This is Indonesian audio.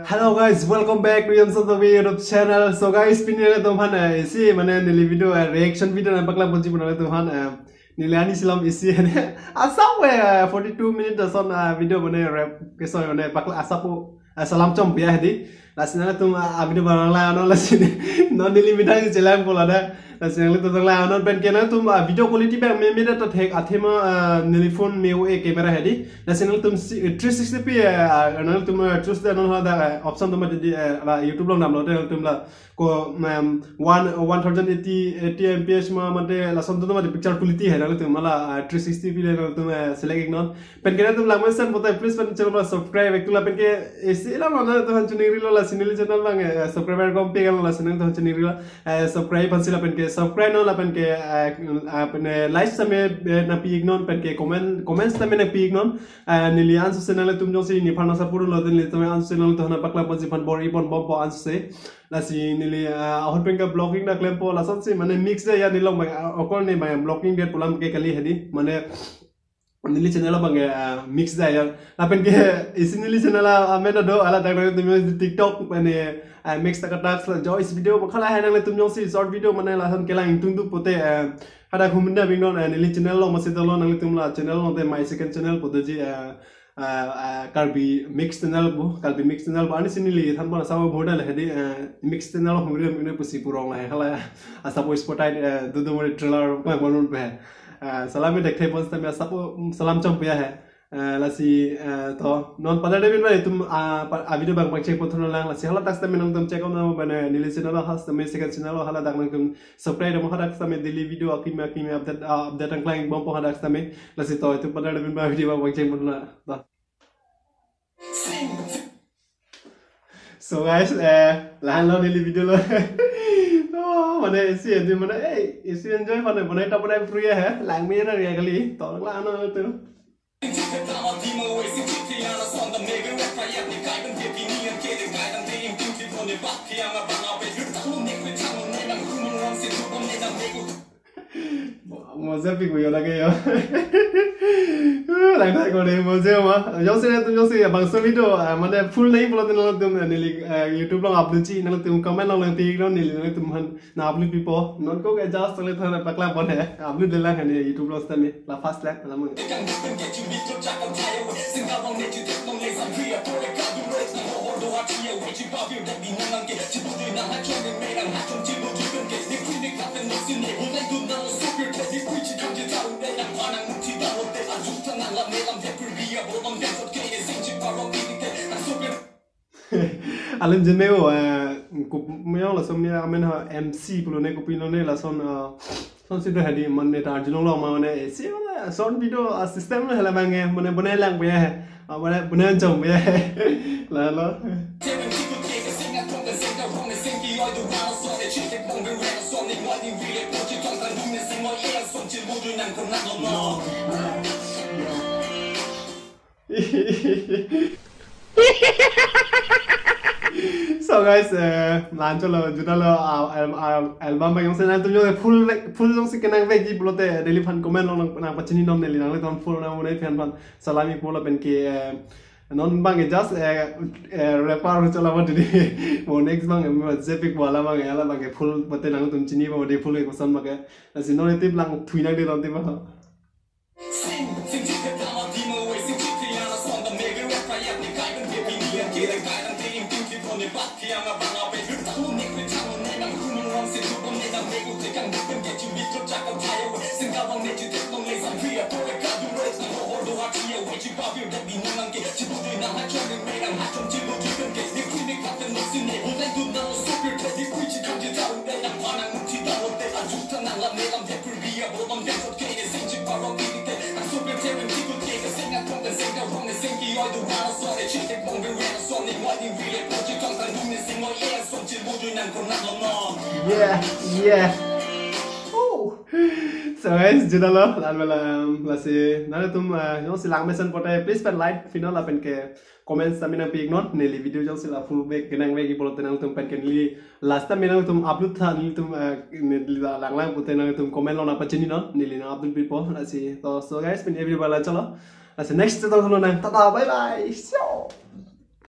Hello guys, welcome back to Yamsotobi YouTube channel. So guys, pinile tumhan isi mane nili video reaction video na bakla bunji bunale tumhan nilani silam isi ne asap 42 minutes son video bane rap keso ne bakla asapu salam chom biya hedi lasina tum video banala no lasine no nili video chelam polada lasina to tangla anon pen kena tum video quality ba me me ta thek athema nili phone me o camera hedi lasina tum 360p anal tum choose the no da option tum YouTube long namlo te tum la ko 1080 fps ma mate lason tum picture quality hai na tum mala 360p le tum select ignon pen kena tum la mention bota please pen channel subscribe ekula pen ke esi la na to chuniri lo la sinili channel bang subscriber kom pe gal la sinil to chuniri lo subscribe hansila pen ke subscribe no la pen ke pen like same na pi ignon pen ke comments same na pi ignon nili ansu channel tum jo si ni phana sa puru lo den le tum ansu channel to na pakla panji pan bor ipon bom bo ansu se la si nili ahot pen ka blogging na claim po la son si mane mix de ya nilong okon ne ma blogging de pulam ke kali hedi mane nili channel bang mix da ya apen ke isi nili channel amena do ala tak tum TikTok mane mix tak tax jo is video khala hai na tum jo si short video mane la san kela intung tu pote hada khumna bingnon nili channel lo masi tolo nali tum la channel no te my second channel pote ji kalbi mix channel bo ani sinili than bana saw boda la hedi mix channel humre mine pusi purong la khala asapo spotai du more trailer ko bonon pe salami dekhe pon ta me sapo salam chom pya hai lasi to non pada de bin ba tum video bang bang check pothon lang lasi hala tak ta menang tum check on bana nili channel has ta me second channel hala dak nang tum subscribe mo hadak ta me daily video akime update ang lang bom po hadak ta me lasi to tum pada de bin ba video bang check pothon la so guys lahan lo nili video lo mane isi endi mane isi enjoy mane bonai ta bonai free hai lang me na ria kali to la no tu mozia pi kuyo lage yo lang thai ko le mozia ma yo se bang so video mane full nahi bola den tum nili YouTube long upload chi na tum comment long ti no nili tum han na upload pi po non ko ke just le thana pakla bon hai upload de la han YouTube long sta me la fast lag la mo Alam jeneo kumyo la somnia amena MC pulone kupinone la son sido hadi manne ta jinong lo ma ne si son video system la bange mone bone lang be bone chom be la so guys lancho lo juda lo album ba yung sen tum yo full jong si kenang ve ji blote daily fan comment lo na pachini nom neli na le tom full na mone fan fan salami pola pen ke non bang just rapper chola ba di mo next bang zepic wala bang ala bang full bote na tum chini ba de full ko san ma ke sinonitive lang thuina de ron te ba yeah So guys, jeda lo lan bala la si na tum no si lang mesan pote please pen like final la pen ke comments tamina pi ignore ne li video jal sila full back genang back bolote nang tum pen ken li last time nang tum upload tha ni tum ne li lang lang pote nang tum comment lo na pachini no ne li na upload people la si to so guys pen everybody la chalo la si next to to na ta bye bye.